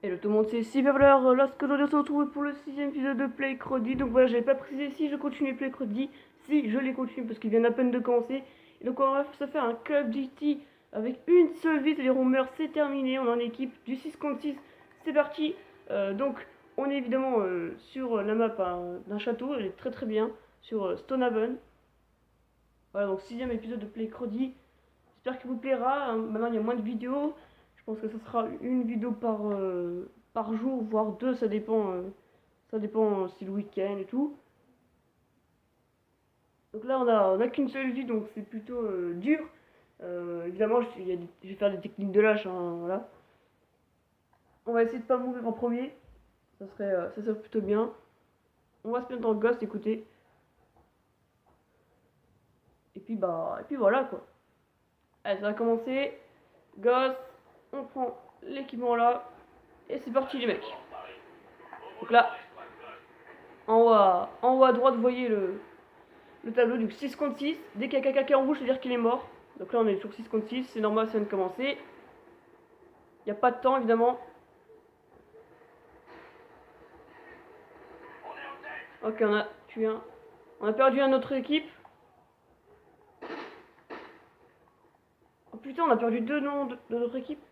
Hello tout le monde, c'est Cyberblur. Là, ce que je se retrouve pour le 6ème épisode de Playcrody. Donc voilà, j'avais pas précisé si je continue Playcrody. Si, je les continue parce qu'ils viennent à peine de commencer. Et donc on va se faire un Club GT avec une seule vie, c'est-à-dire on meurt, c'est terminé. On est en équipe du 6 contre 6, c'est parti. Donc on est évidemment sur la map d'un château, elle est très très bien, sur Stonehaven. Voilà, donc 6ème épisode de Playcrody. J'espère qu'il vous plaira. Hein. Maintenant il y a moins de vidéos. Je pense que ce sera une vidéo par jour, voire deux, ça dépend si le week-end et tout. Donc là, on a qu'une seule vie, donc c'est plutôt dur. Évidemment, je vais faire des techniques de lâche, hein, voilà. On va essayer de pas mourir en premier, ça serait plutôt bien. On va se mettre dans le Ghost, écoutez. Et puis voilà quoi. Allez, ça va commencer. Ghost, on prend l'équipement là, et c'est parti les mecs. Donc là, en haut à droite, vous voyez le tableau du 6 contre 6. Dès qu'il y a quelqu'un qui est en rouge, c'est-à-dire qu'il est mort. Donc là, on est sur 6 contre 6. C'est normal, ça vient de commencer. Il n'y a pas de temps, évidemment. Ok, on a tué un. On a perdu un autre équipe. Oh putain, on a perdu deux noms de notre équipe.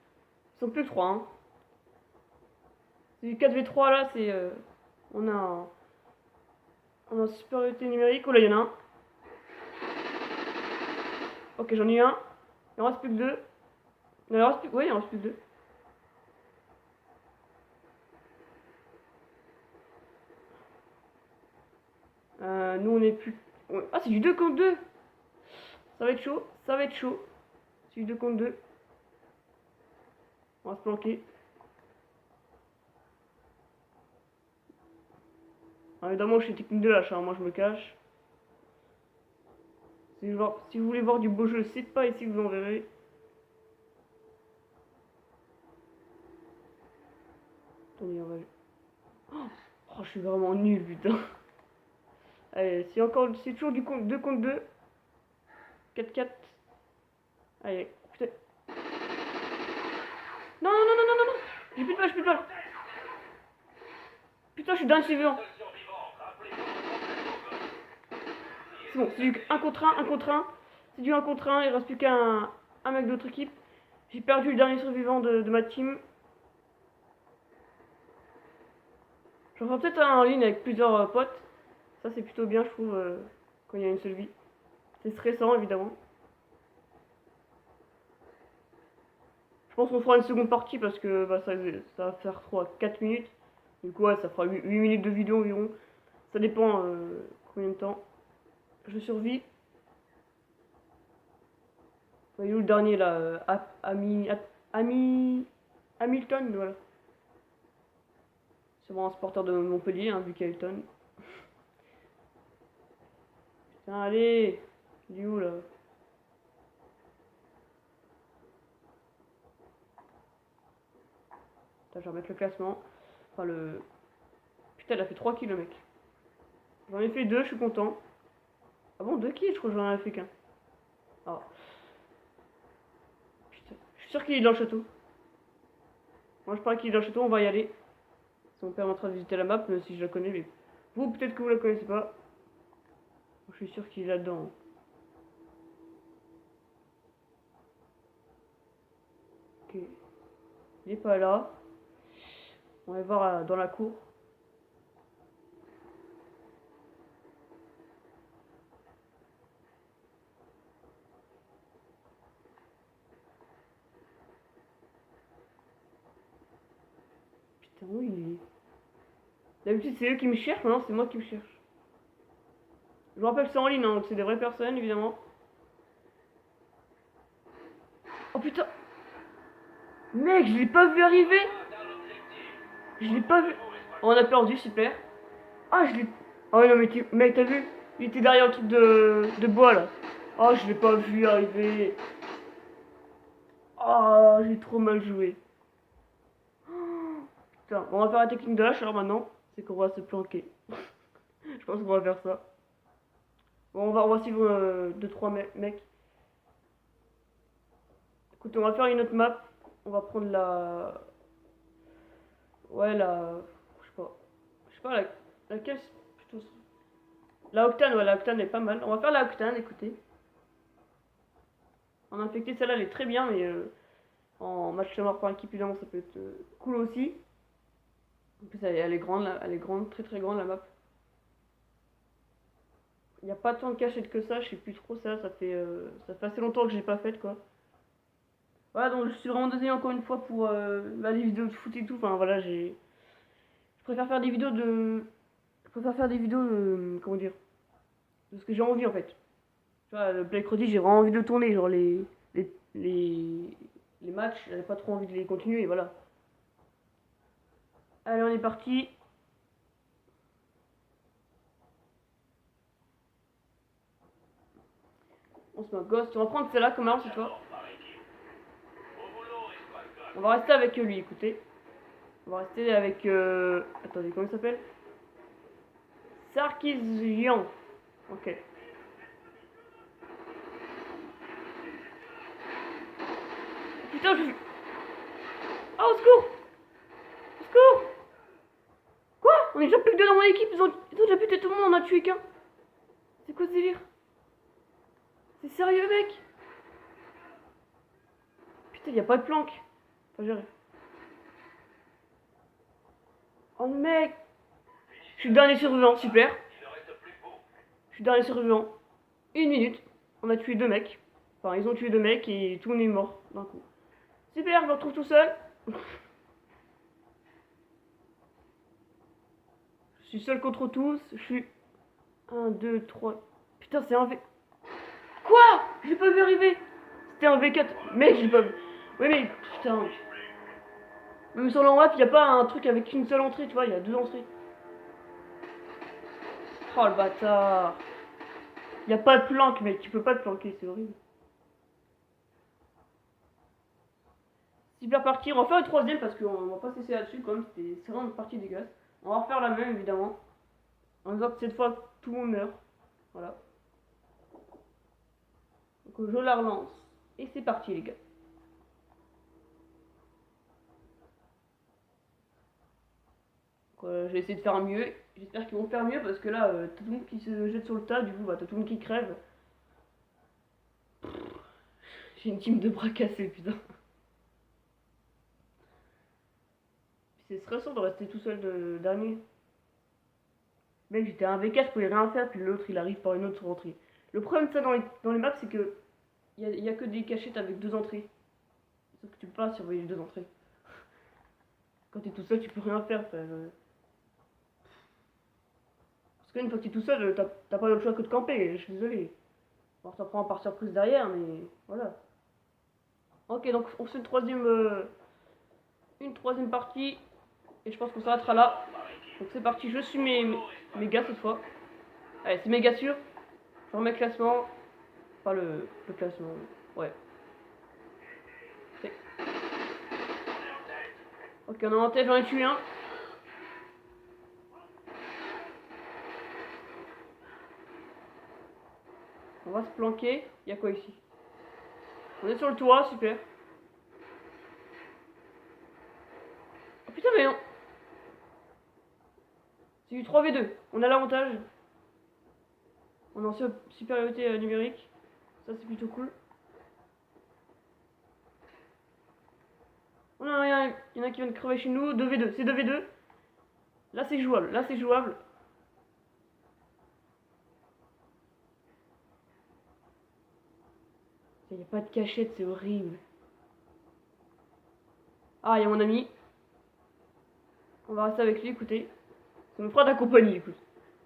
Ils sont plus que 3. Hein. C'est du 4v3 là, c'est. On a en supériorité numérique. Oh là, il y en a un. Ok, j'en ai eu un. Il en reste plus que deux. Non, il en reste plus. Oui, il en reste plus que deux. Nous, on est plus. Ah, c'est du 2 contre 2. Ça va être chaud. Ça va être chaud. C'est du 2 contre 2. On va se planquer. Alors, évidemment, je suis technique de lâche. Hein. Moi, je me cache. Si vous voulez voir du beau jeu, c'est pas ici que vous en verrez. Attendez, on va. Oh, je suis vraiment nul, putain. Allez, c'est toujours du 2 contre 2. 4-4. Allez, putain. Non, non, non, non, non, non. J'ai plus de balle, j'ai plus de balle. Putain, je suis dingue, c'est vivant. C'est bon, c'est du 1 contre 1, 1 contre 1. C'est du 1 contre 1, il reste plus qu'un mec de l'autre équipe. J'ai perdu le dernier survivant de ma team. J'en ferai peut-être un en ligne avec plusieurs potes. Ça, c'est plutôt bien, je trouve, quand il y a une seule vie. C'est stressant, évidemment. Je pense qu'on fera une seconde partie parce que bah, ça va faire 3-4 minutes. Du coup, ouais, ça fera 8 minutes de vidéo environ. Ça dépend combien de temps je survis. Il est où le dernier là Hamilton, voilà. C'est vraiment un sporteur de Montpellier, hein, vu qu'il y a Hamilton. Putain, allez. Il est où là? Attends, je vais remettre le classement. Enfin, le. Putain, il a fait 3 kills le mec. J'en ai fait 2, je suis content. Ah bon, 2 kills, je crois que j'en ai fait qu'un. Ah. Putain, je suis sûr qu'il est dans le château. Moi, je parie qu'il est dans le château, on va y aller. Ça me permettra de visiter la map, même si je la connais, mais vous, peut-être que vous la connaissez pas. Je suis sûr qu'il est là-dedans. Ok. Il est pas là. On va voir dans la cour. Putain, où il est? D'habitude, c'est eux qui me cherchent, maintenant c'est moi qui me cherche. Je vous rappelle que c'est en ligne, hein, donc c'est des vraies personnes, évidemment. Oh putain! Mec, je l'ai pas vu arriver! Je l'ai pas vu. Oh, on a perdu, super. Ah, je l'ai. Oh non, mais mec, t'as vu? Il était derrière le truc de bois là. Oh, je l'ai pas vu arriver. Oh, j'ai trop mal joué. Putain, on va faire la technique de hache alors maintenant. C'est qu'on va se planquer. Je pense qu'on va faire ça. Bon, on va suivre 2-3 mecs. Écoutez, on va faire une autre map. On va prendre la. Ouais, je sais pas. Je sais pas laquelle. Plutôt. La Octane, ouais, la Octane est pas mal. On va faire la Octane, écoutez. En infecté, celle-là, elle est très bien, mais en match de mort par équipe, évidemment, ça peut être cool aussi. En plus, elle est grande, elle est grande, très très grande la map. Il n'y a pas tant de cachettes que ça, je sais plus trop ça, ça fait assez longtemps que j'ai pas fait quoi. Voilà, donc je suis vraiment désolé encore une fois pour les vidéos de foot et tout. Enfin voilà, je préfère faire des vidéos de. Je préfère faire des vidéos de. Comment dire, de ce que j'ai envie en fait. Tu vois, le Black Cruddy, j'ai vraiment envie de le tourner, genre les, les, les matchs, j'avais pas trop envie de les continuer, et voilà. Allez, on est parti. On se met en ghost, on va prendre celle-là comme arme cette fois. On va rester avec lui, écoutez. On va rester avec... Attendez, comment il s'appelle? Sarkisian. Ok. Putain, je suis... Ah, au secours! Au secours! Quoi? On est déjà plus que deux dans mon équipe, ils ont déjà buté tout le monde, on a tué qu'un. C'est quoi ce délire? C'est sérieux, mec? Putain, y a pas de planque. Faut gérer. Oh, mec! Je suis le dernier survivant, super. Je suis le dernier survivant. 1 minute. On a tué 2 mecs. Enfin, ils ont tué 2 mecs et tout le monde est mort d'un coup. Super, je me retrouve tout seul. Je suis seul contre tous. Je suis 1, 2, 3. Putain, c'est un V. Quoi? J'ai pas vu arriver. C'était un V4. Mec, j'ai pas vu. Oui, mais putain. Même sur l'enmap, il n'y a pas un truc avec une seule entrée, tu vois, il y a 2 entrées. Oh le bâtard. Il n'y a pas de planque, mec. Tu peux pas te planquer, c'est horrible. Super partie. On va faire le troisième parce qu'on va pas se laisser là-dessus, comme c'est vraiment une partie dégueulasse. On va refaire la même, évidemment. En disant que cette fois, tout le monde meurt. Voilà. Donc je la relance. Et c'est parti, les gars. Je vais essayer de faire mieux. J'espère qu'ils vont faire mieux parce que là, t'as tout le monde qui se jette sur le tas, du coup, bah, t'as tout le monde qui crève. J'ai une team de bras cassés, putain. C'est stressant de rester tout seul de dernier. Mec, j'étais un V4, je pouvais rien faire, puis l'autre il arrive par une autre entrée. Le problème de ça dans les maps, c'est que il y a que des cachettes avec 2 entrées. Sauf que tu peux pas surveiller les 2 entrées. Quand t'es tout seul, tu peux rien faire. Parce qu'une fois que t'es tout seul, t'as pas d'autre choix que de camper, je suis désolé. On t'en prend par surprise derrière, mais voilà. Ok, donc on fait une troisième partie. Et je pense qu'on s'arrêtera là. Donc c'est parti, je suis mes gars cette fois. Allez, c'est méga sûr. Je remets le classement. Enfin le classement. Ouais. Ok, on est en tête, j'en ai tué un. On va se planquer. Il y a quoi ici? On est sur le toit, super. Oh putain, mais non. C'est du 3v2. On a l'avantage. On est en supériorité numérique. Ça, c'est plutôt cool. Oh non, il y en a qui viennent crever chez nous. 2v2. C'est 2v2. Là, c'est jouable. Là, c'est jouable. Il n'y a pas de cachette, c'est horrible. Ah, il y a mon ami. On va rester avec lui, écoutez. Ça me fera de la compagnie, écoute.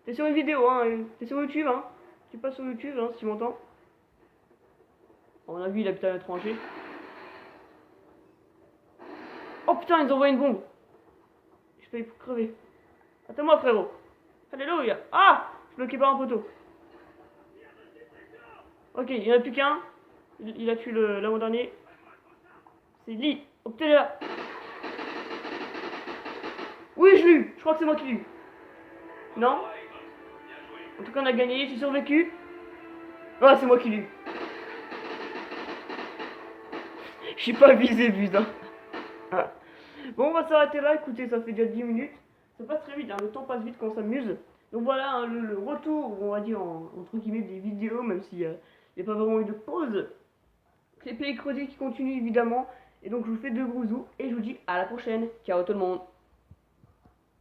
T'es sur une vidéo, hein. T'es sur YouTube, hein. Tu passes sur YouTube, hein, si tu m'entends. À mon avis, il habite à l'étranger. Oh putain, ils envoient une bombe. Je peux pour crever. Attends-moi, frérot. Alléluia. Ah, je bloquais par un poteau. Ok, il n'y en a plus qu'un. Il a tué l'avant-dernier. C'est Lee. Obtenez-la. Oui, je l'ai eu. Je crois que c'est moi qui l'ai eu. Non. En tout cas, on a gagné. J'ai survécu. Ah, c'est moi qui l'ai eu. J'ai pas visé, putain. Ah. Bon, on va s'arrêter là. Écoutez, ça fait déjà 10 minutes. Ça passe très vite, hein. Le temps passe vite quand on s'amuse. Donc voilà, hein, le retour, on va dire, entre guillemets, des vidéos, même s'il n'y a pas vraiment eu de pause. C'est Play Chronique qui continue évidemment. Et donc je vous fais de gros bisous et je vous dis à la prochaine. Ciao tout le monde.